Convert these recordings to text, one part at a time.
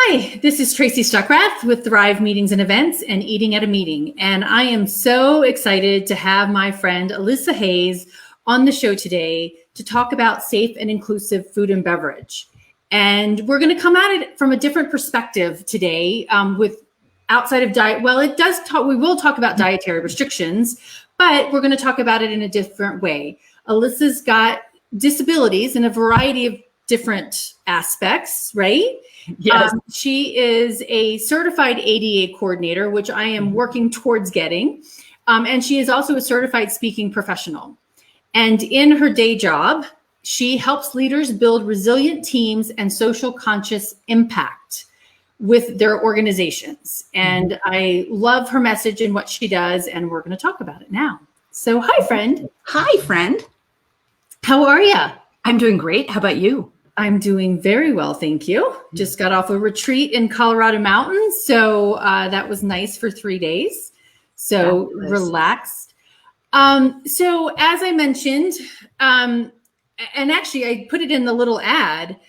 Hi, this is Tracy Stuckrath with Thrive Meetings and Events and Eating at a Meeting. And I am so excited to have my friend Elisa Hays on the show today to talk about safe and inclusive food and beverage. And we're going to come at it from a different perspective today with outside of diet. Well, we will talk about dietary restrictions, but we're going to talk about it in a different way. Elisa's got disabilities in a variety of different aspects, right? Yes. She is a certified ADA coordinator, which I am working towards getting. And she is also a certified speaking professional. And in her day job, she helps leaders build resilient teams and social conscious impact with their organizations. And I love her message and what she does, and we're going to talk about it now. So hi, friend. Hi, friend. How are you? I'm doing great. How about you? I'm doing very well, thank you. Just got off a retreat in Colorado Mountains, so that was nice for 3 days. So relaxed. So as I mentioned, and actually I put it in the little ad,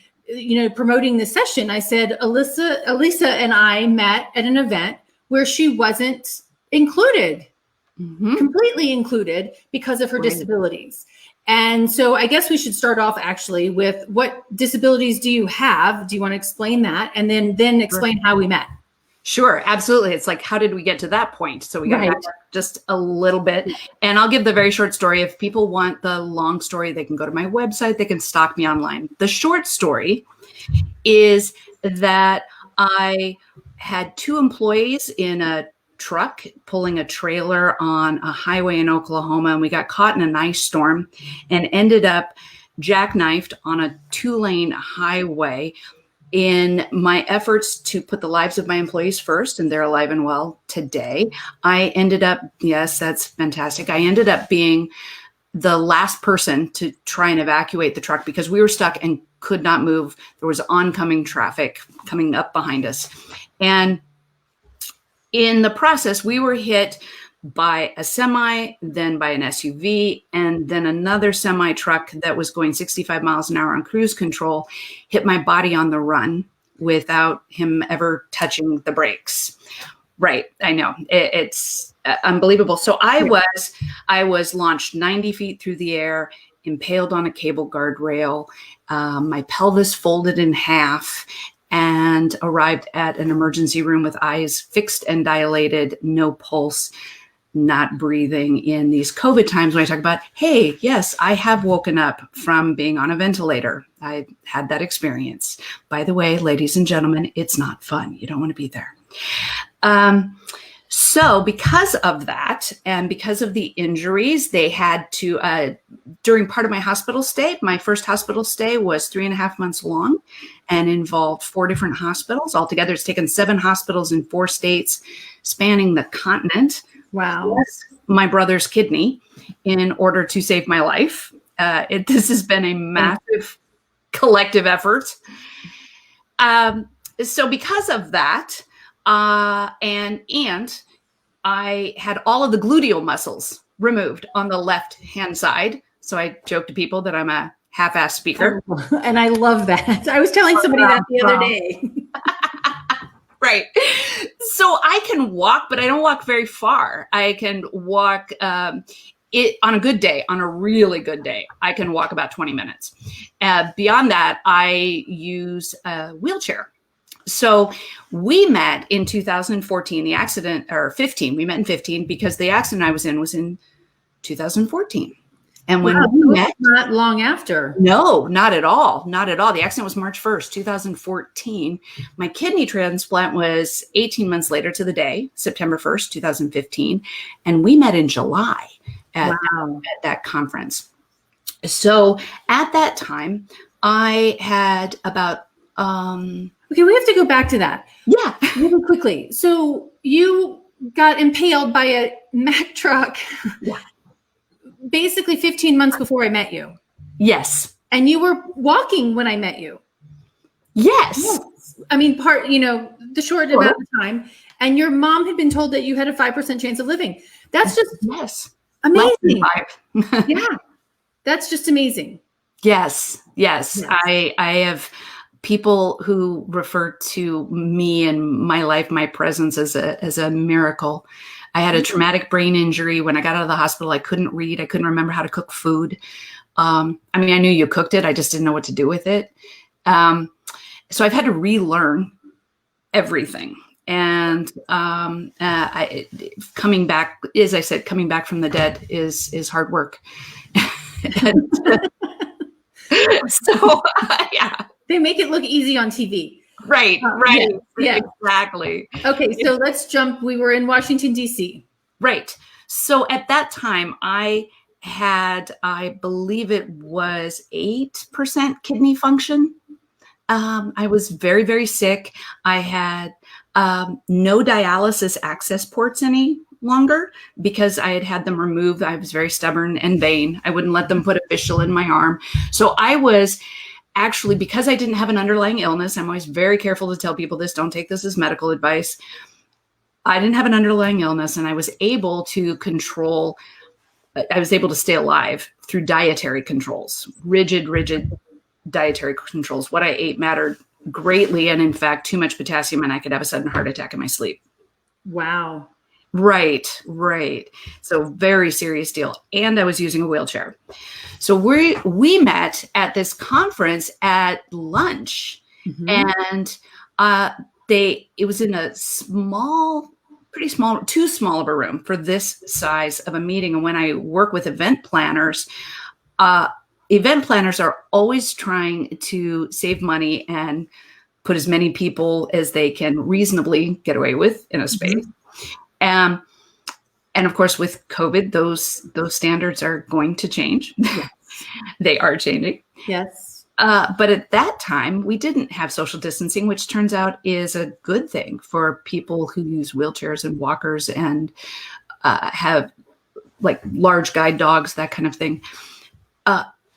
promoting the session. I said Elisa and I met at an event where she wasn't included, completely included because of her disabilities. And so I guess we should start off actually with what disabilities do you have? Do you want to explain that? And then explain how we met? Sure, absolutely. It's like, how did we get to that point? So we got back just a little bit. And I'll give the very short story. If people want the long story, they can go to my website. They can stalk me online. The short story is that I had 2 employees in a truck pulling a trailer on a highway in Oklahoma, and we got caught in an ice storm and ended up jackknifed on a 2-lane highway. In my efforts to put the lives of my employees first, and they're alive and well today, I ended up, yes, that's fantastic. I ended up being the last person to try and evacuate the truck because we were stuck and could not move. There was oncoming traffic coming up behind us. And in the process, we were hit by a semi, then by an SUV, and then another semi truck that was going 65 miles an hour on cruise control hit my body on the run without him ever touching the brakes. Right. I know. It's unbelievable. So I was launched 90 feet through the air, impaled on a cable guardrail, my pelvis folded in half, and arrived at an emergency room with eyes fixed and dilated, no pulse, not breathing in these COVID times when I talk about, hey, yes, I have woken up from being on a ventilator. I had that experience. By the way, ladies and gentlemen, it's not fun. You don't want to be there. So because of that, and because of the injuries, they had to, during part of my hospital stay, my first hospital stay was 3.5 months long and involved 4 different hospitals. Altogether, it's taken 7 hospitals in 4 states, spanning the continent. Wow. Plus my brother's kidney in order to save my life. This has been a massive collective effort. So because of that, and I had all of the gluteal muscles removed on the left-hand side. So I joke to people that I'm a half-ass speaker. And I love that. I was telling somebody that the other day. Right. So I can walk, but I don't walk very far. I can walk on a good day, on a really good day, I can walk about 20 minutes. Beyond that, I use a wheelchair. So we met in 2014, we met in 15 because the accident I was in 2014. And when we met, not long after. No, not at all. Not at all. The accident was March 1st, 2014. My kidney transplant was 18 months later to the day, September 1st, 2015. And we met in July at that conference. So at that time, I had about... Okay, we have to go back to that. Yeah. Really quickly. So you got impaled by a Mack truck. Yeah. Basically 15 months before I met you. Yes. And you were walking when I met you. Yes. I mean, the short amount of time. And your mom had been told that you had a 5% chance of living. That's just amazing. Yeah. That's just amazing. Yes. I have people who refer to me and my life, my presence as a miracle. I had a traumatic brain injury. When I got out of the hospital, I couldn't read. I couldn't remember how to cook food. I knew you cooked it. I just didn't know what to do with it. So I've had to relearn everything. And coming back, as I said, coming back from the dead is hard work. So, yeah. They make it look easy on TV. Right. Yeah. Exactly. Okay, so let's jump. We were in Washington, D.C. Right. So at that time, I had, I believe it was 8% kidney function. I was very, very sick. I had no dialysis access ports any longer because I had them removed. I was very stubborn and vain. I wouldn't let them put a fistula in my arm. So I was actually, because I didn't have an underlying illness, I'm always very careful to tell people this, don't take this as medical advice. I didn't have an underlying illness, and I was able to stay alive through dietary controls, rigid dietary controls. What I ate mattered greatly. And in fact, too much potassium and I could have a sudden heart attack in my sleep. Wow. Right. So very serious deal. And I was using a wheelchair. So we met at this conference at lunch, and it was in a pretty small, too small of a room for this size of a meeting. And when I work with event planners are always trying to save money and put as many people as they can reasonably get away with in a space. And of course, with COVID, those standards are going to change. Yes. They are changing. Yes. But at that time, we didn't have social distancing, which turns out is a good thing for people who use wheelchairs and walkers and have like large guide dogs, that kind of thing.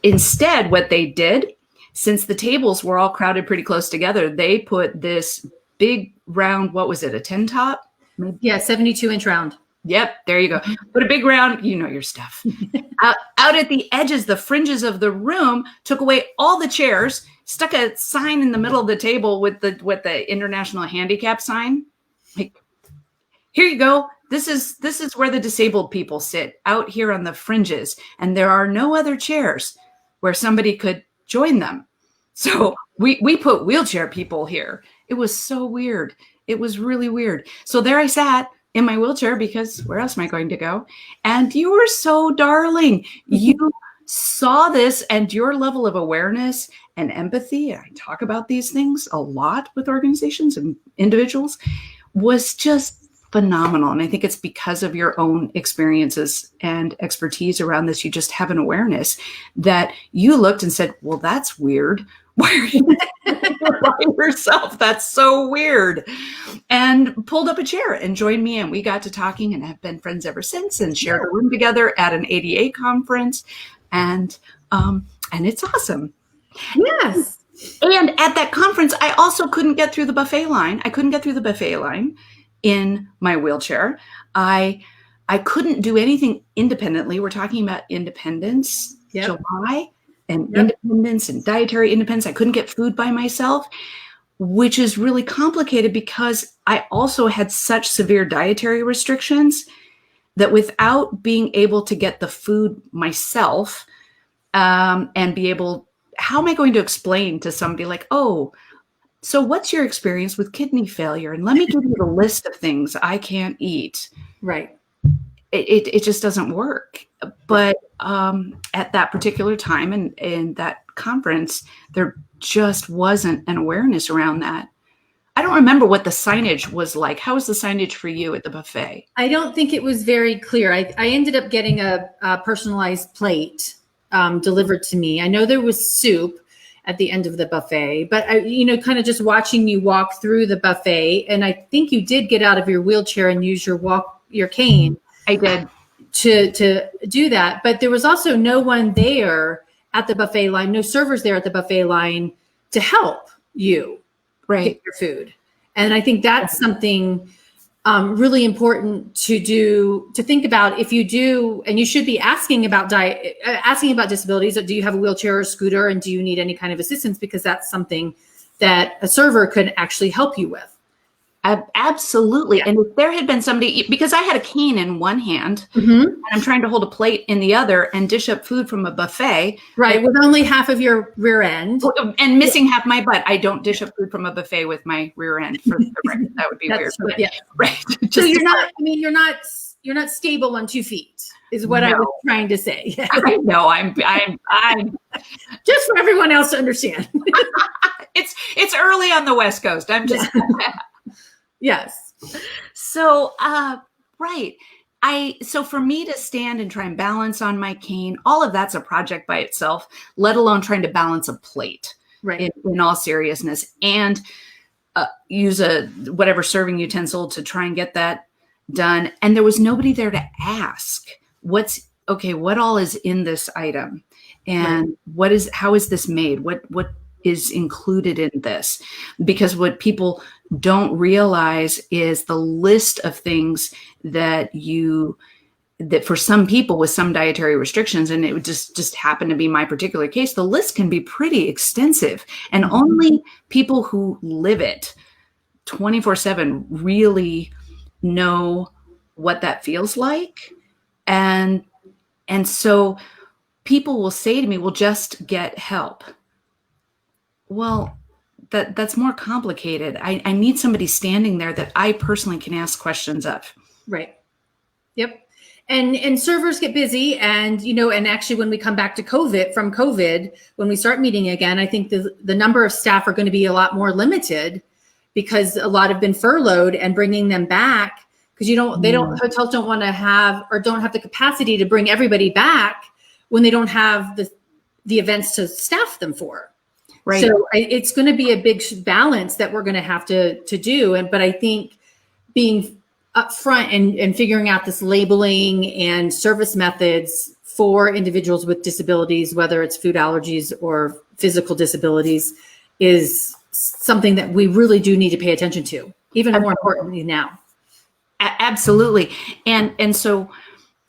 Instead, what they did, since the tables were all crowded pretty close together, they put this big round, what was it, a 10 top? Yeah, 72-inch round. Yep, there you go. Put a big round, you know your stuff. out at the edges, the fringes of the room, took away all the chairs, stuck a sign in the middle of the table with the international handicap sign. Like, here you go. This is where the disabled people sit, out here on the fringes, and there are no other chairs where somebody could join them. So we put wheelchair people here. It was so weird. It was really weird. So there I sat in my wheelchair, because where else am I going to go? And you were so darling. You saw this, and your level of awareness and empathy, I talk about these things a lot with organizations and individuals, was just phenomenal. And I think it's because of your own experiences and expertise around this. You just have an awareness that you looked and said, well, that's weird. Why are you by yourself? That's so weird. And pulled up a chair and joined me. And we got to talking and have been friends ever since, and shared a room together at an ADA conference. And it's awesome. Yes. And at that conference, I also couldn't get through the buffet line. I couldn't get through the buffet line in my wheelchair. I couldn't do anything independently. We're talking about independence, July, and independence and dietary independence. I couldn't get food by myself, which is really complicated because I also had such severe dietary restrictions that without being able to get the food myself and be able, how am I going to explain to somebody like, oh, so what's your experience with kidney failure? And let me give you the list of things I can't eat. Right. It just doesn't work. But at that particular time and in that conference, there just wasn't an awareness around that. I don't remember what the signage was like. How was the signage for you at the buffet? I don't think it was very clear. I ended up getting a personalized plate delivered to me. I know there was soup at the end of the buffet, but kind of just watching you walk through the buffet. And I think you did get out of your wheelchair and use your cane. I did. To do that. But there was also no one there at the buffet line, no servers there at the buffet line to help you get your food. And I think that's something really important to think about if you do, and you should be asking about disabilities. Do you have a wheelchair or scooter, and do you need any kind of assistance? Because that's something that a server could actually help you with. Absolutely. And if there had been somebody, because I had a cane in one hand and I'm trying to hold a plate in the other and dish up food from a buffet. Right. With only half of your rear end. And missing half my butt. I don't dish up food from a buffet with my rear end for the record. That would be weird. But, yeah. Right. So you're not, I mean, you're not stable on 2 feet is what I was trying to say. I know. I'm just for everyone else to understand. It's early on the West Coast. I'm just Yes. So, right. So for me to stand and try and balance on my cane, all of that's a project by itself, let alone trying to balance a plate, right? In all seriousness, and use whatever serving utensil to try and get that done. And there was nobody there to ask what all is in this item, and how is this made? What is included in this? Because what people don't realize is the list of things that for some people with some dietary restrictions, and it would just happen to be my particular case, the list can be pretty extensive, and only people who live it 24/7 really know what that feels like. And so people will say to me, well, just get help. Well, that's more complicated. I need somebody standing there that I personally can ask questions of. Right. Yep. And servers get busy, and and actually when we come back to COVID, when we start meeting again, I think the number of staff are going to be a lot more limited, because a lot have been furloughed, and bringing them back, because hotels don't want to have, or don't have the capacity to bring everybody back when they don't have the events to staff them for. Right. So it's going to be a big balance that we're going to have to do. But I think being upfront and figuring out this labeling and service methods for individuals with disabilities, whether it's food allergies or physical disabilities, is something that we really do need to pay attention to, even more importantly now. Absolutely. And so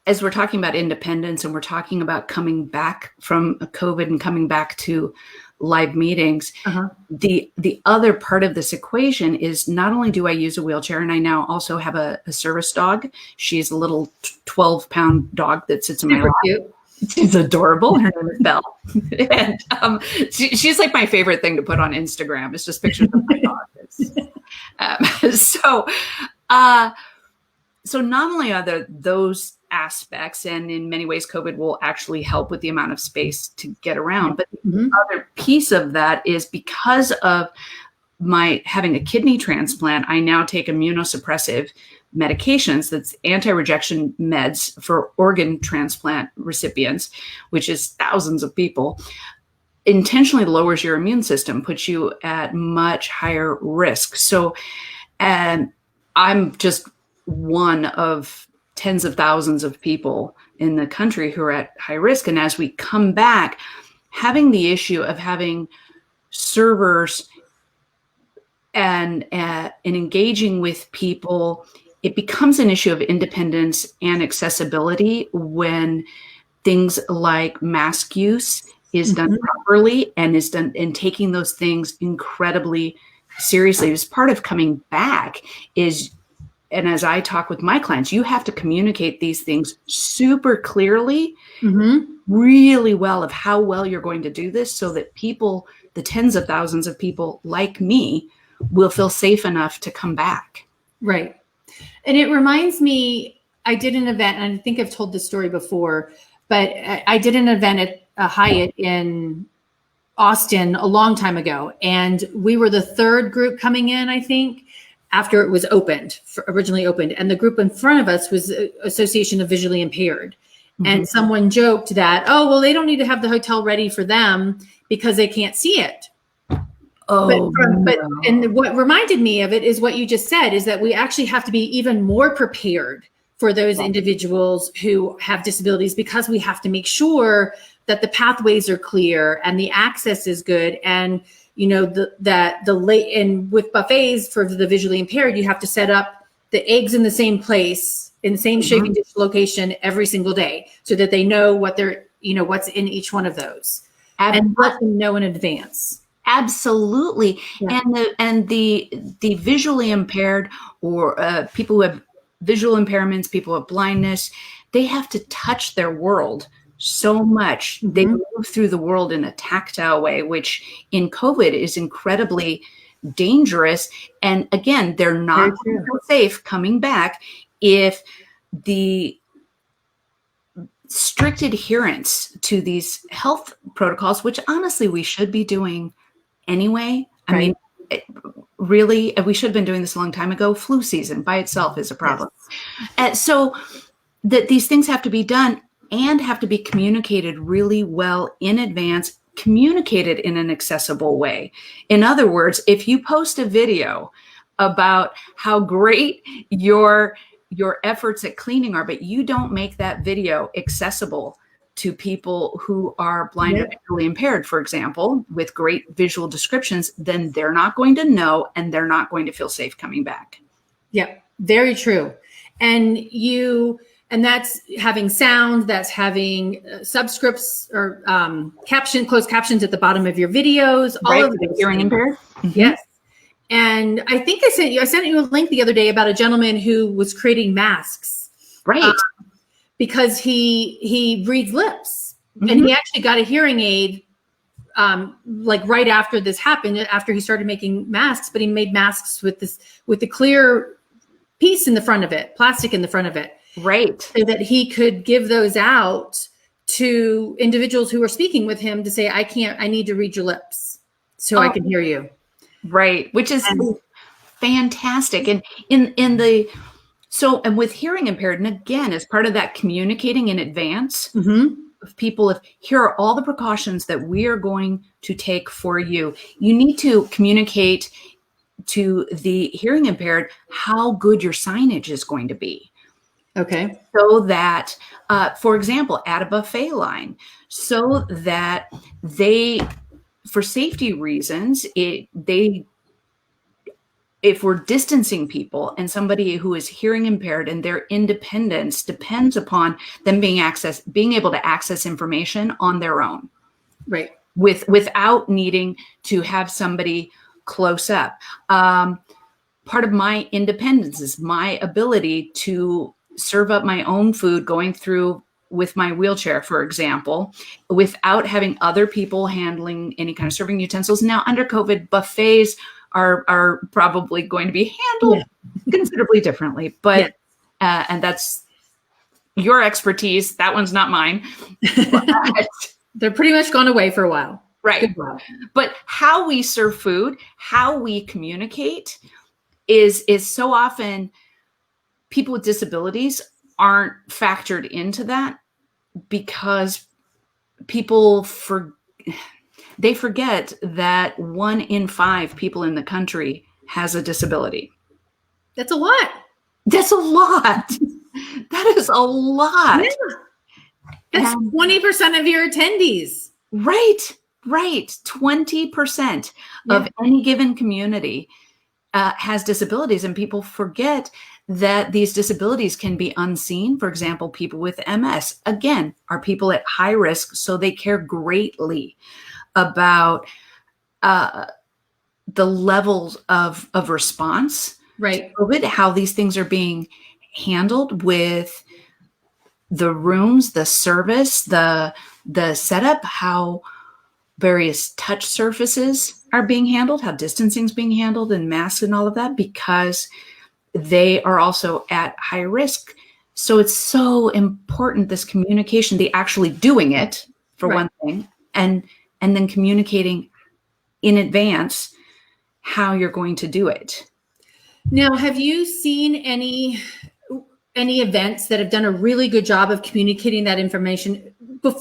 as we're talking about independence, and we're talking about coming back from COVID and coming back to live meetings, the other part of this equation is not only do I use a wheelchair, and I now also have a service dog. She's a little 12-pound dog that sits in my lap. Cute. She's adorable. Her name is Belle. And she's like my favorite thing to put on Instagram. It's just pictures of my dog. So not only are there those aspects, and in many ways COVID will actually help with the amount of space to get around, but the other piece of that is, because of my having a kidney transplant, I now take immunosuppressive medications, that's anti-rejection meds for organ transplant recipients, which is thousands of people. Intentionally lowers your immune system, puts you at much higher risk. So, and I'm just one of tens of thousands of people in the country who are at high risk. And as we come back, having the issue of having servers and engaging with people, it becomes an issue of independence and accessibility when things like mask use is done properly, and is done, and taking those things incredibly seriously. As part of coming back is, and as I talk with my clients, you have to communicate these things super clearly, really well, of how well you're going to do this, so that people, the tens of thousands of people like me, will feel safe enough to come back. Right. And it reminds me, I did an event, and I think I've told this story before, but I did an event at a Hyatt in Austin a long time ago. And we were the third group coming in, I think, after it was originally opened. And the group in front of us was Association of Visually Impaired. And someone joked that, oh, well, they don't need to have the hotel ready for them because they can't see it. And what reminded me of it is what you just said, is that we actually have to be even more prepared for those individuals who have disabilities, because we have to make sure that the pathways are clear and the access is good. And and with buffets for the visually impaired, you have to set up the eggs in the same place, in the same chafing dish location every single day, so that they know what they're, what's in each one of those, and let them know in advance. Absolutely. Yeah. And the visually impaired, or people who have visual impairments, people with blindness, they have to touch their world so much. They move through the world in a tactile way, which in COVID is incredibly dangerous. And again, they're not going to feel safe coming back if the strict adherence to these health protocols, which honestly we should be doing anyway. I mean, really, we should have been doing this a long time ago. Flu season by itself is a problem. Yes. And so that these things have to be done and have to be communicated really well in advance, communicated in an accessible way. In other words, if you post a video about how great your efforts at cleaning are, but you don't make that video accessible to people who are blind or visually impaired, for example, with great visual descriptions, then they're not going to know and they're not going to feel safe coming back. Yeah, very true. And that's having sound, that's having subscripts or closed captions at the bottom of your videos, all of the hearing impaired. Yes. And I think I sent you a link the other day about a gentleman who was creating masks. Right. Because he reads lips, and he actually got a hearing aid like right after this happened, after he started making masks, but he made masks with the clear piece in the front of it, plastic in the front of it. Right. So that he could give those out to individuals who were speaking with him to say, I need to read your lips so I can hear you. Right. Which is fantastic. And and with hearing impaired, and again, as part of that communicating in advance of people, here are all the precautions that we are going to take for you. You need to communicate to the hearing impaired how good your signage is going to be. Okay. So that, for example, at a buffet line, so that for safety reasons, if we're distancing people and somebody who is hearing impaired and their independence depends upon them being able to access information on their own. Right. Without needing to have somebody close up. Part of my independence is my ability to serve up my own food going through with my wheelchair, for example, without having other people handling any kind of serving utensils. Now, under COVID, buffets are probably going to be handled considerably differently, but and that's your expertise. That one's not mine. But they're pretty much gone away for a while. Right. But how we serve food, how we communicate is so often people with disabilities aren't factored into that because people forget that 1 in 5 people in the country has a disability. That's a lot. That's a lot. That is a lot. Yeah. That's 20% of your attendees. Right. 20% of any given community has disabilities, and people forget that these disabilities can be unseen. For example, people with MS, again, are people at high risk, so they care greatly about the levels of response to COVID, how these things are being handled with the rooms, the service, the setup, how various touch surfaces are being handled, how distancing is being handled, and masks and all of that, because they are also at high risk. So it's so important, this communication, the actually doing it, for one thing, and then communicating in advance how you're going to do it. Now, have you seen any events that have done a really good job of communicating that information,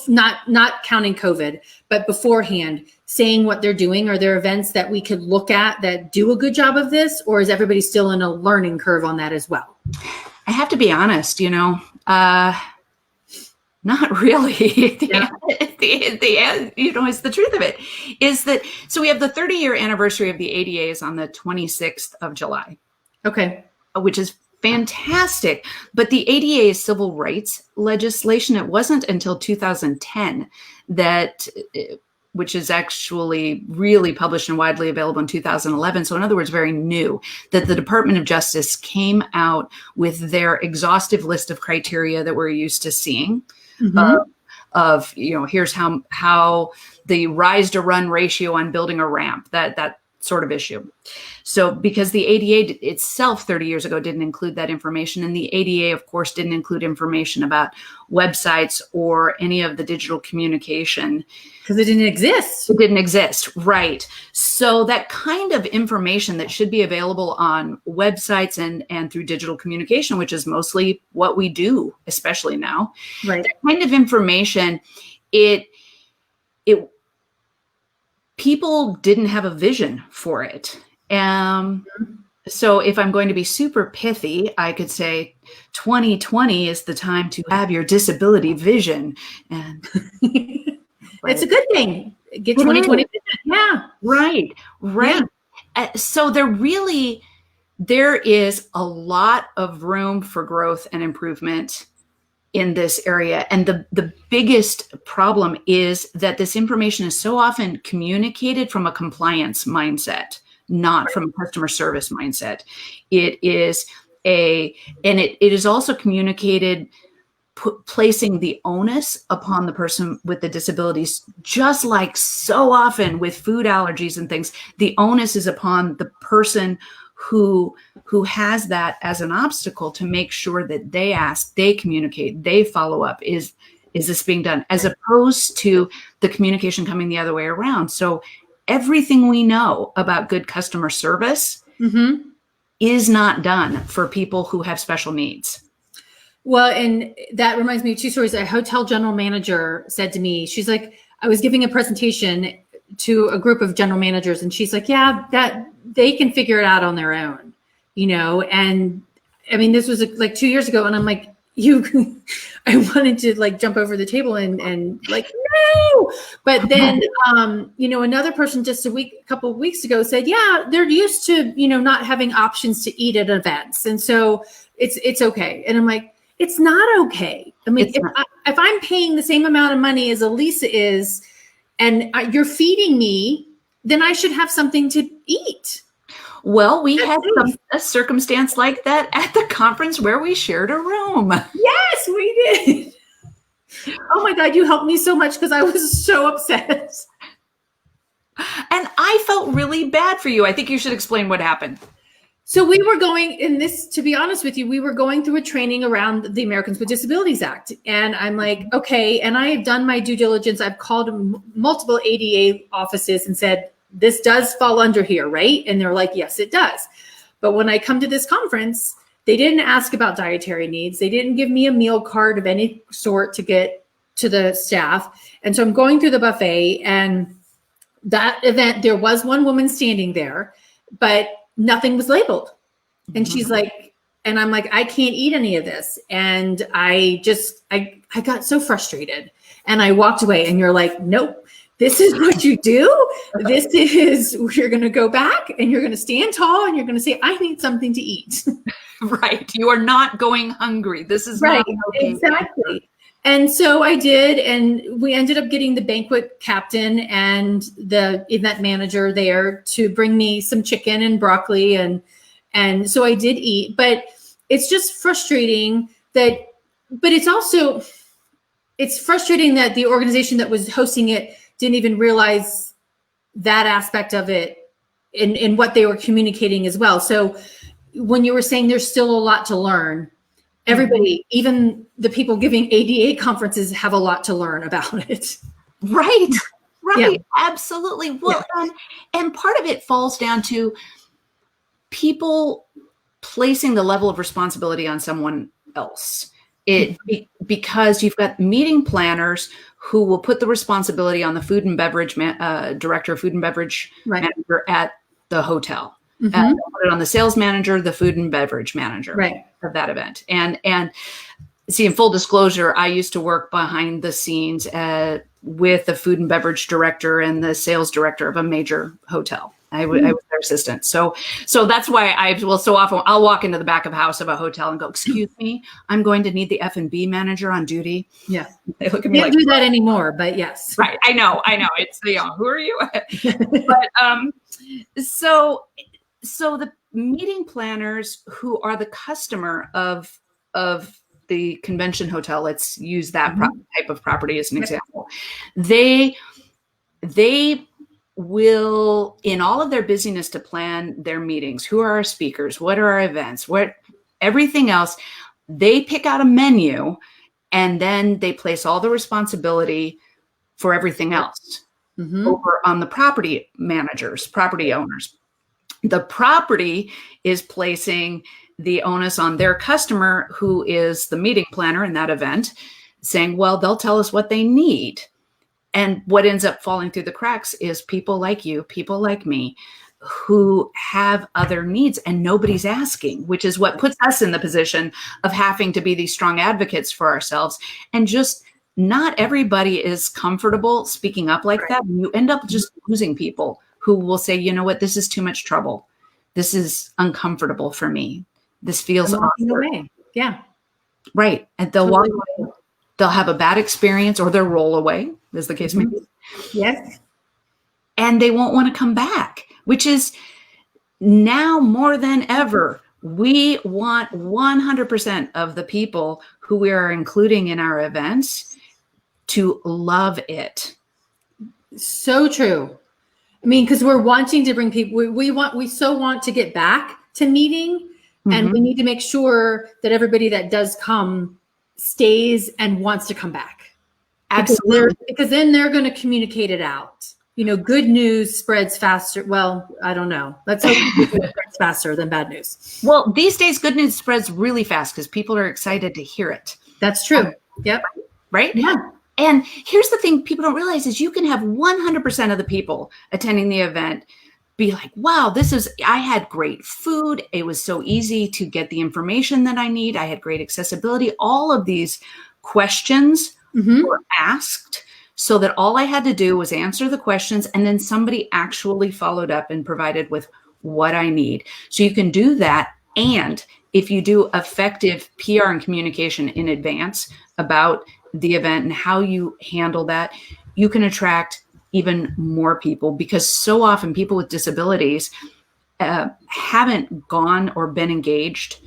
not counting COVID, but beforehand, saying what they're doing? Are there events that we could look at that do a good job of this, or is everybody still in a learning curve on that as well? I have to be honest, not really. It's the truth of it is that, so we have the 30-year anniversary of the ADA is on the 26th of July. Okay. Which is fantastic. But the ADA is civil rights legislation. It wasn't until 2010 that which is actually really published and widely available in 2011. So in other words, very new, that the Department of Justice came out with their exhaustive list of criteria that we're used to seeing. Of here's how the rise to run ratio on building a ramp, that sort of issue. So because the ADA itself 30 years ago didn't include that information, and the ADA, of course, didn't include information about websites or any of the digital communication. Because it didn't exist. It didn't exist, right. So that kind of information that should be available on websites and through digital communication, which is mostly what we do, especially now, right? That kind of information, people didn't have a vision for it. So if I'm going to be super pithy, I could say 2020 is the time to have your disability vision. And it's a good thing. Get 2020 vision. Yeah. Right. Yeah. So there is a lot of room for growth and improvement in this area. And the biggest problem is that this information is so often communicated from a compliance mindset, not from a customer service mindset. It is it is also communicated placing the onus upon the person with the disabilities, just like so often with food allergies and things. The onus is upon the person who has that as an obstacle to make sure that they ask, they communicate, they follow up. Is this being done? As opposed to the communication coming the other way around. So everything we know about good customer service is not done for people who have special needs. Well, and that reminds me of two stories. A hotel general manager said to me, she's like, I was giving a presentation to a group of general managers, and she's like, yeah, that they can figure it out on their own, and I mean, this was like 2 years ago, and I'm like, I wanted to like jump over the table and like, no, but then, another person just a couple of weeks ago said, yeah, they're used to, not having options to eat at events. And so it's okay. And I'm like, it's not okay. I mean, if I'm paying the same amount of money as Elisa is, and you're feeding me, then I should have something to eat. Well, we had a circumstance like that at the conference where we shared a room. Yes, we did. Oh my God, you helped me so much because I was so upset. And I felt really bad for you. I think you should explain what happened. So we were going in this, to be honest with you, we were going through a training around the Americans with Disabilities Act. And I'm like, okay. And I have done my due diligence. I've called multiple ADA offices and said, this does fall under here, right? And they're like, yes, it does. But when I come to this conference, they didn't ask about dietary needs. They didn't give me a meal card of any sort to get to the staff. And so I'm going through the buffet, and that event, there was one woman standing there, but nothing was labeled. And she's like, and I'm like, I can't eat any of this. And I got so frustrated, and I walked away, and you're like, nope. This is what you do. This is, you're going to go back and you're going to stand tall and you're going to say, I need something to eat. Right. You are not going hungry. This is right. Not okay. Exactly. And so I did, and we ended up getting the banquet captain and the event manager there to bring me some chicken and broccoli. And so I did eat, but it's just frustrating but it's frustrating that the organization that was hosting it didn't even realize that aspect of it in what they were communicating as well. So when you were saying there's still a lot to learn, everybody, even the people giving ADA conferences, have a lot to learn about it. Right. Yeah. Absolutely. Well, and part of it falls down to people placing the level of responsibility on someone else. Because you've got meeting planners who will put the responsibility on the food and beverage director of food and beverage manager at the hotel. And put it on the sales manager, the food and beverage manager of that event. And see, in full disclosure, I used to work behind the scenes with the food and beverage director and the sales director of a major hotel. I was their assistant. So that's why so often I'll walk into the back of house of a hotel and go, excuse me, I'm going to need the F&B manager on duty. Yeah. They look at me Can't do that anymore, but yes. Right. I know. It's, who are you? But, so the meeting planners who are the customer of the convention hotel, let's use that type of property as an example. They will, in all of their busyness to plan their meetings, who are our speakers, what are our events, everything else, they pick out a menu and then they place all the responsibility for everything else over on the property managers, property owners. The property is placing the onus on their customer, who is the meeting planner in that event, saying, well, they'll tell us what they need. And what ends up falling through the cracks is people like you, people like me, who have other needs and nobody's asking, which is what puts us in the position of having to be these strong advocates for ourselves. And just not everybody is comfortable speaking up like that. And you end up just losing people who will say, you know what, this is too much trouble. This is uncomfortable for me. This feels awkward. Yeah. Right. And they'll walk away. They'll have a bad experience, or they'll roll away, as the case may be. Yes. And they won't want to come back, which is now more than ever. We want 100% of the people who we are including in our events to love it. So true. I mean, because we're wanting to bring people, we so want to get back to meeting, and we need to make sure that everybody that does come stays and wants to come back. Absolutely. Because then they're going to communicate it out. Good news spreads faster. Well, I don't know. Let's hope it spreads faster than bad news. Well, these days, good news spreads really fast because people are excited to hear it. That's true. Yep. Right? Yeah. And here's the thing people don't realize is you can have 100% of the people attending the event be like, wow, I had great food. It was so easy to get the information that I need. I had great accessibility. All of these questions were asked so that all I had to do was answer the questions, and then somebody actually followed up and provided with what I need. So you can do that. And if you do effective PR and communication in advance about the event and how you handle that, you can attract even more people, because so often people with disabilities haven't gone or been engaged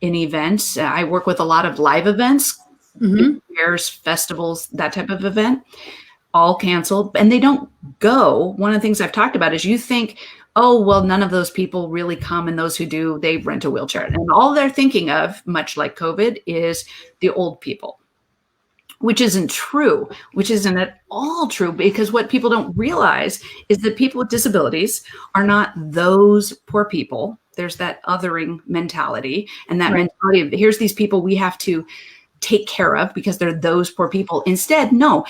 in events. I work with a lot of live events, fairs, festivals, that type of event, all canceled, and they don't go. One of the things I've talked about is you think, oh, well, none of those people really come, and those who do, they rent a wheelchair. And all they're thinking of, much like COVID, is the old people. Which isn't true, which isn't at all true, because what people don't realize is that people with disabilities are not those poor people. There's that othering mentality, and that mentality of, here's these people we have to take care of because they're those poor people. Instead, no,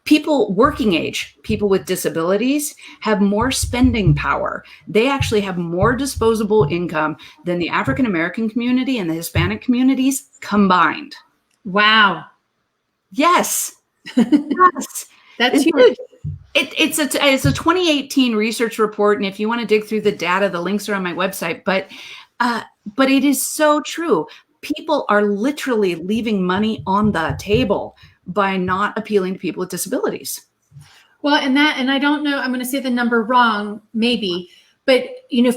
people working age, people with disabilities have more spending power. They actually have more disposable income than the African American community and the Hispanic communities combined. Wow. Yes. Yes. That's huge. It's a 2018 research report. And if you want to dig through the data, the links are on my website, but it is so true. People are literally leaving money on the table by not appealing to people with disabilities. Well, and I don't know, I'm going to say the number wrong, maybe, but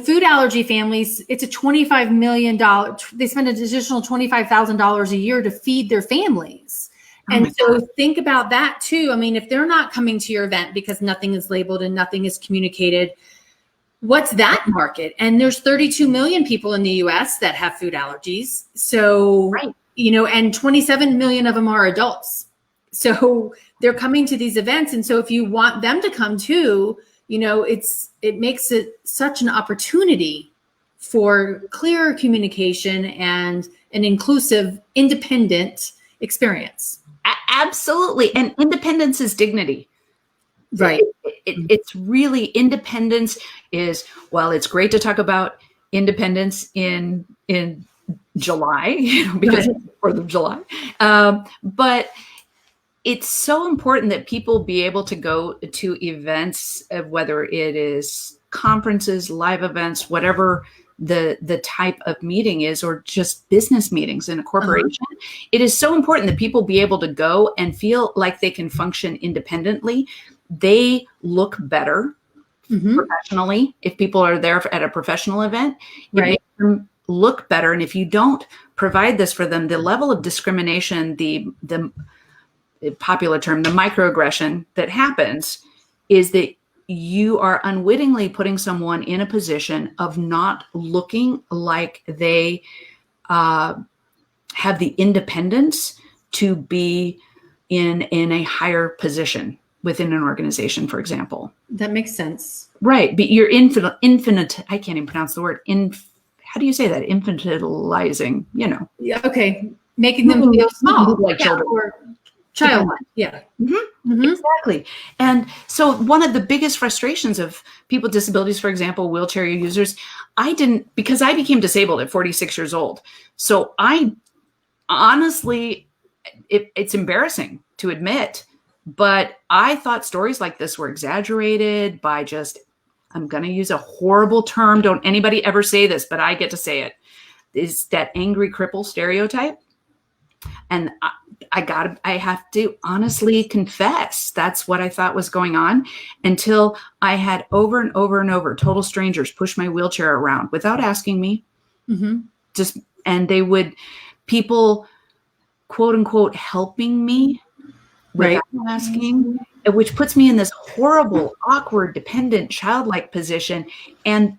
food allergy families, it's a $25 million, they spend an additional $25,000 a year to feed their families. And so think about that too. I mean, if they're not coming to your event because nothing is labeled and nothing is communicated, what's that market? And there's 32 million people in the US that have food allergies. So, and 27 million of them are adults. So they're coming to these events. And so if you want them to come too, it makes it such an opportunity for clearer communication and an inclusive, independent experience. Absolutely. And independence is dignity. Right. It's really, independence is, well, it's great to talk about independence in July, because it's the 4th of July. But it's so important that people be able to go to events, whether it is conferences, live events, whatever the type of meeting is, or just business meetings in a corporation. It is so important that people be able to go and feel like they can function independently. They look better professionally if people are there at a professional event. It makes them look better. And if you don't provide this for them, the level of discrimination, the popular term, the microaggression that happens, is that you are unwittingly putting someone in a position of not looking like they have the independence to be in a higher position within an organization, for example. That makes sense. Right. But you're infinite. I can't even pronounce the word. How do you say that? Infantilizing, Yeah. Okay. Making them feel small. Like children. Or childlike. Yeah. Exactly. And so one of the biggest frustrations of people with disabilities, for example, wheelchair users, because I became disabled at 46 years old. So I honestly, it's embarrassing to admit, but I thought stories like this were exaggerated by I'm going to use a horrible term. Don't anybody ever say this, but I get to say it. Is that angry cripple stereotype. And I have to honestly confess, that's what I thought was going on, until I had over and over and over total strangers push my wheelchair around without asking me. And people, quote unquote, helping me without asking, which puts me in this horrible, awkward, dependent, childlike position. And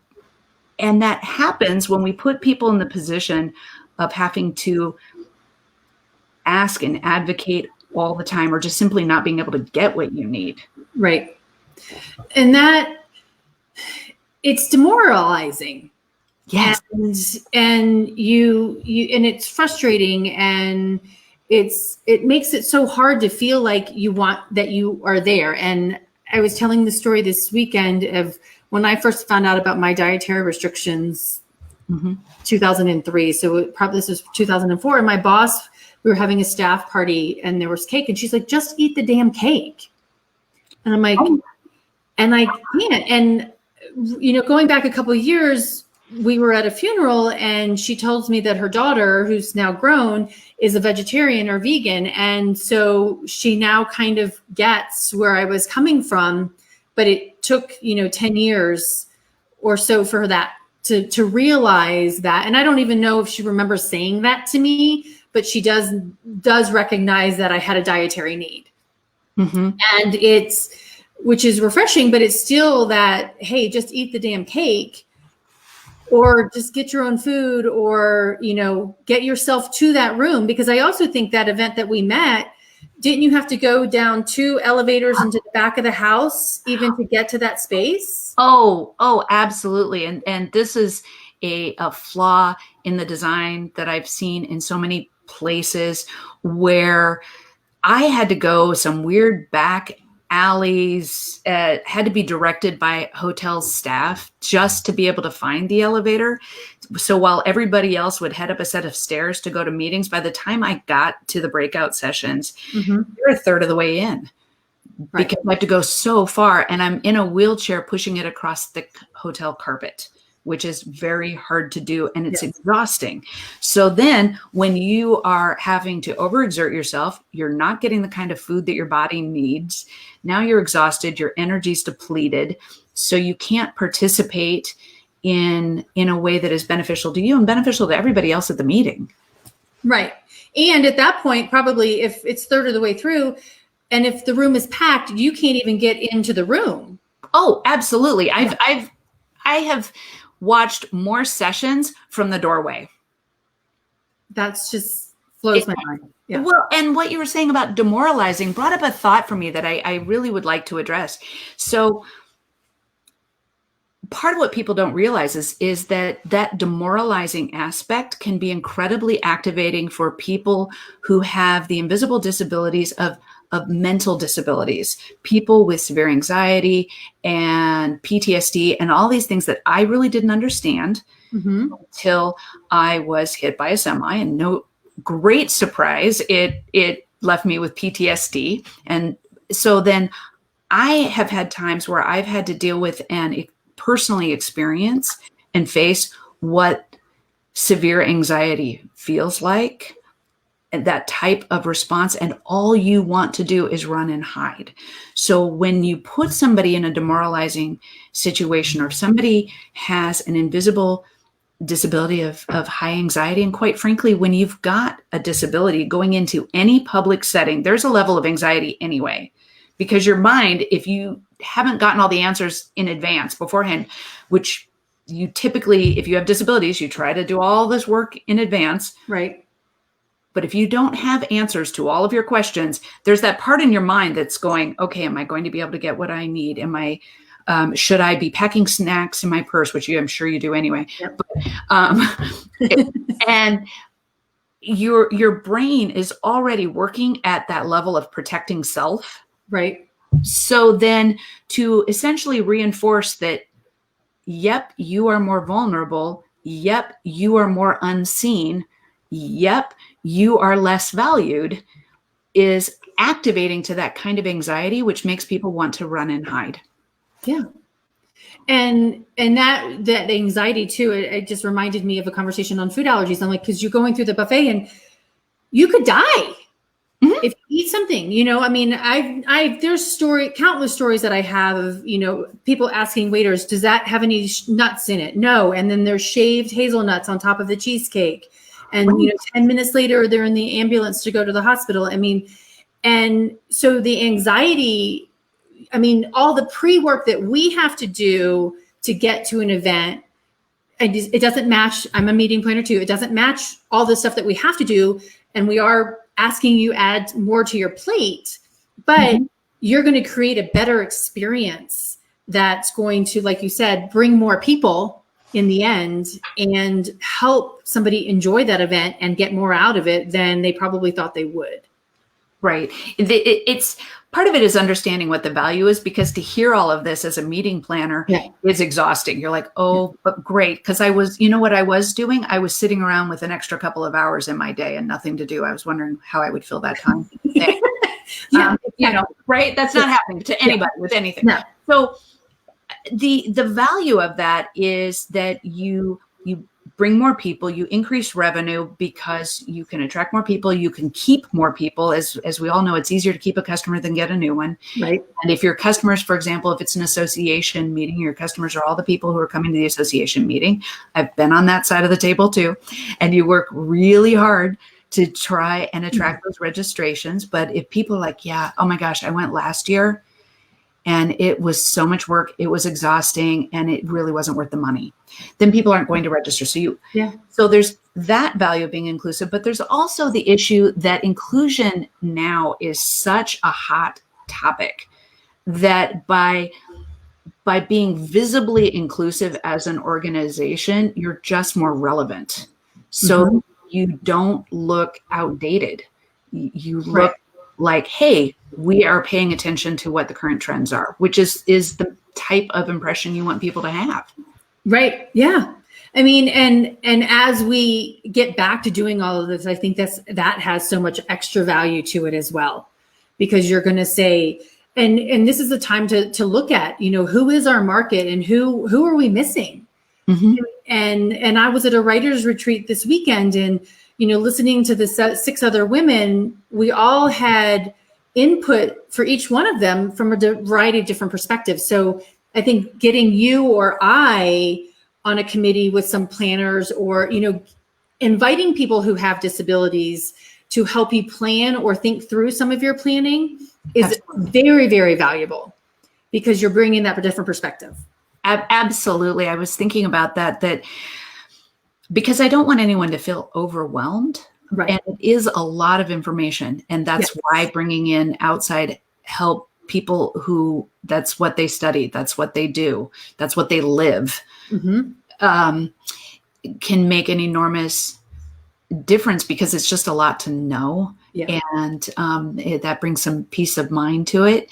that happens when we put people in the position of having to ask and advocate all the time, or just simply not being able to get what you need. Right. And that it's demoralizing. Yes. And you and it's frustrating, and it makes it so hard to feel like you are there. And I was telling the story this weekend of when I first found out about my dietary restrictions, 2003. So this was 2004. And my boss, we were having a staff party and there was cake, and she's like, just eat the damn cake. And I'm like, and I can't. And, going back a couple of years, we were at a funeral and she tells me that her daughter, who's now grown, is a vegetarian or vegan. And so she now kind of gets where I was coming from, but it took, 10 years or so for that to realize that. And I don't even know if she remembers saying that to me, but she does recognize that I had a dietary need. And which is refreshing, but it's still that, hey, just eat the damn cake, or just get your own food, or, get yourself to that room. Because I also think that event that we met, didn't you have to go down 2 elevators into the back of the house even to get to that space? Oh, absolutely. And this is a flaw in the design that I've seen in so many places, where I had to go some weird back alleys, had to be directed by hotel staff just to be able to find the elevator. So while everybody else would head up a set of stairs to go to meetings, by the time I got to the breakout sessions, you're a third of the way in. Because I have to go so far, and I'm in a wheelchair pushing it across the hotel carpet, which is very hard to do, and it's exhausting. So then when you are having to overexert yourself, you're not getting the kind of food that your body needs. Now you're exhausted, your energy's depleted, so you can't participate in a way that is beneficial to you and beneficial to everybody else at the meeting. Right. And at that point, probably if it's third of the way through, and if the room is packed, you can't even get into the room. Oh, absolutely. I have watched more sessions from the doorway. That's just blows my mind. Yeah. Well, and what you were saying about demoralizing brought up a thought for me that I really would like to address. So part of what people don't realize is that demoralizing aspect can be incredibly activating for people who have the invisible disabilities of of mental disabilities, people with severe anxiety and PTSD and all these things that I really didn't understand until I was hit by a semi, and no great surprise, it left me with PTSD. And so then I have had times where I've had to deal with and personally experience and face what severe anxiety feels like, and that type of response. And all you want to do is run and hide. So when you put somebody in a demoralizing situation, or if somebody has an invisible disability of high anxiety, and quite frankly, when you've got a disability going into any public setting, there's a level of anxiety anyway, because your mind, if you haven't gotten all the answers in advance beforehand, which you typically, if you have disabilities, you try to do all this work in advance. Right. But if you don't have answers to all of your questions, there's that part in your mind that's going, okay, am I going to be able to get what I need? Should I be packing snacks in my purse, which I'm sure you do anyway. Yep. And your brain is already working at that level of protecting self. Right. So then to essentially reinforce that, yep, you are more vulnerable. Yep, you are more unseen. Yep, you are less valued, is activating to that kind of anxiety, which makes people want to run and hide. Yeah. And that anxiety too, it just reminded me of a conversation on food allergies. I'm like, because you're going through the buffet and you could die if you eat something, I mean, there's countless stories that I have of, people asking waiters, does that have any nuts in it? No. And then there's shaved hazelnuts on top of the cheesecake. And, 10 minutes later, they're in the ambulance to go to the hospital. I mean, and so the anxiety, all the pre-work that we have to do to get to an event, it doesn't match. I'm a meeting planner too. It doesn't match all the stuff that we have to do. And we are asking you add more to your plate, but you're going to create a better experience that's going to, like you said, bring more people in the end and help somebody enjoy that event and get more out of it than they probably thought they would. Right. It's part of it is understanding what the value is, because to hear all of this as a meeting planner is exhausting. You're like, but great. Because what I was doing? I was sitting around with an extra couple of hours in my day and nothing to do. I was wondering how I would fill that time. Right. That's not happening to anybody with anything. No. So the value of that is that you bring more people, you increase revenue because you can attract more people, you can keep more people. As we all know, it's easier to keep a customer than get a new one. Right. And if your customers, for example, if it's an association meeting, your customers are all the people who are coming to the association meeting. I've been on that side of the table too. And you work really hard to try and attract those registrations. But if people are like, yeah, oh my gosh, I went last year and it was so much work, it was exhausting, and it really wasn't worth the money, then people aren't going to register. So there's that value of being inclusive, but there's also the issue that inclusion now is such a hot topic that by being visibly inclusive as an organization, you're just more relevant. So you don't look outdated. You look like, hey, we are paying attention to what the current trends are, which is the type of impression you want people to have. Right. Yeah. And as we get back to doing all of this, I think that has so much extra value to it as well, because you're going to say, and this is the time to look at, who is our market and who are we missing? And I was at a writer's retreat this weekend, and, listening to the 6 other women, we all had input for each one of them from a variety of different perspectives. So I think getting you or I on a committee with some planners, or, inviting people who have disabilities to help you plan or think through some of your planning is very, very valuable, because you're bringing that different perspective. Absolutely. I was thinking about that because I don't want anyone to feel overwhelmed. Right. And it is a lot of information. And that's why bringing in outside help, people who that's what they study, that's what they do, that's what they live, can make an enormous difference, because it's just a lot to know. And that brings some peace of mind to it.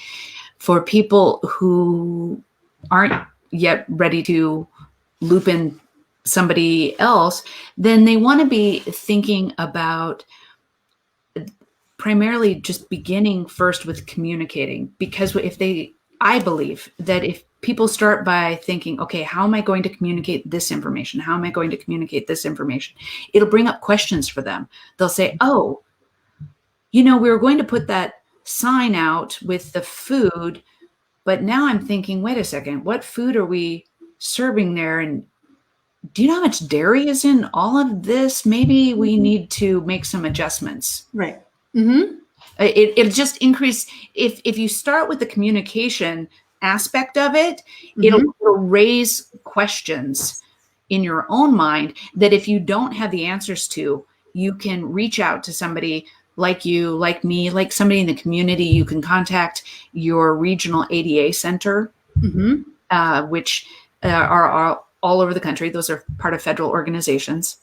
For people who aren't yet ready to loop in somebody else, then they want to be thinking about primarily just beginning first with communicating. Because I believe that if people start by thinking, okay, how am I going to communicate this information? How am I going to communicate this information? It'll bring up questions for them. They'll say, oh, we were going to put that sign out with the food, but now I'm thinking, wait a second, what food are we serving there? And do you know how much dairy is in all of this? Maybe we need to make some adjustments. Right. Mm-hmm. It'll just increase. If you start with the communication aspect of it, it'll raise questions in your own mind that if you don't have the answers to, you can reach out to somebody like you, like me, like somebody in the community. You can contact your regional ADA center, which are all over the country. Those are part of federal organizations,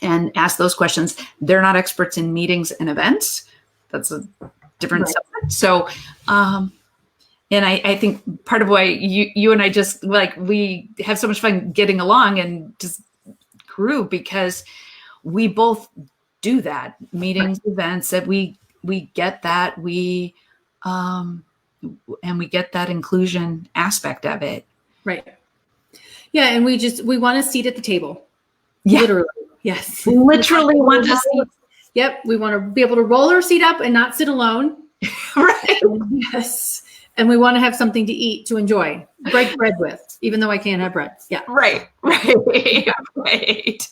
and ask those questions. They're not experts in meetings and events. That's a different subject. So, and I think part of why you and I just we have so much fun getting along and just grew, because we both do that. Meetings, events, that we get that, and we get that inclusion aspect of it. Right. Yeah. And we want a seat at the table. Yeah. Literally. Yes. Literally want to see. Yep. We want to be able to roll our seat up and not sit alone. Right. Yes. And we want to have something to eat, to enjoy, break bread with, even though I can't have bread. Yeah. Right. Right.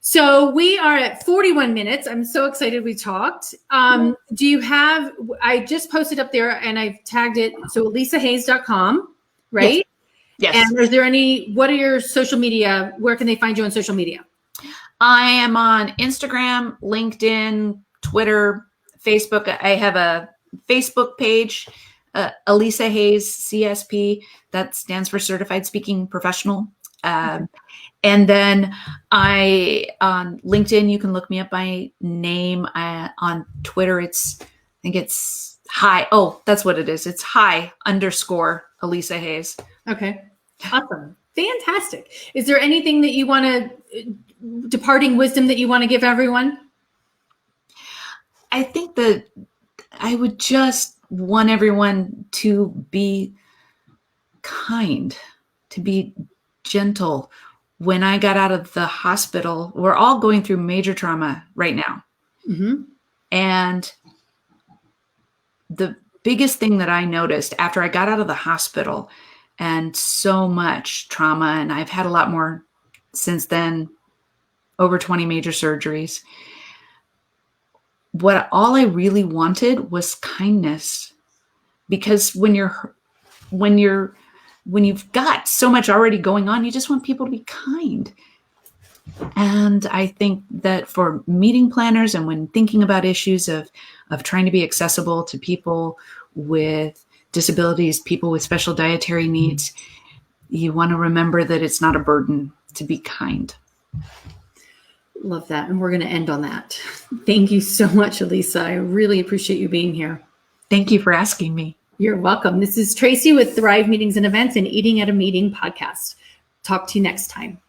So we are at 41 minutes. I'm so excited we talked. I just posted up there and I've tagged it. So elisahays.com, right? Yes. And what are your social media? Where can they find you on social media? I am on Instagram, LinkedIn, Twitter, Facebook. I have a Facebook page, Elisa Hays, CSP. That stands for Certified Speaking Professional. And then on LinkedIn, you can look me up by name. On Twitter, I think it's hi. Oh, that's what it is. It's hi_Elisa Hays. Okay. Awesome. Fantastic. Is there anything that you want to, departing wisdom that you want to give everyone? I think that I would just want everyone to be kind, to be gentle. When I got out of the hospital, we're all going through major trauma right now. And the biggest thing that I noticed after I got out of the hospital, and so much trauma, and I've had a lot more since then, over 20 major surgeries. All I really wanted was kindness, because when you've got so much already going on, you just want people to be kind. And I think that for meeting planners, and when thinking about issues of trying to be accessible to people with disabilities, people with special dietary needs, you want to remember that it's not a burden to be kind. Love that. And we're going to end on that. Thank you so much, Elisa. I really appreciate you being here. Thank you for asking me. You're welcome. This is Tracy with Thrive Meetings and Events and Eating at a Meeting podcast. Talk to you next time.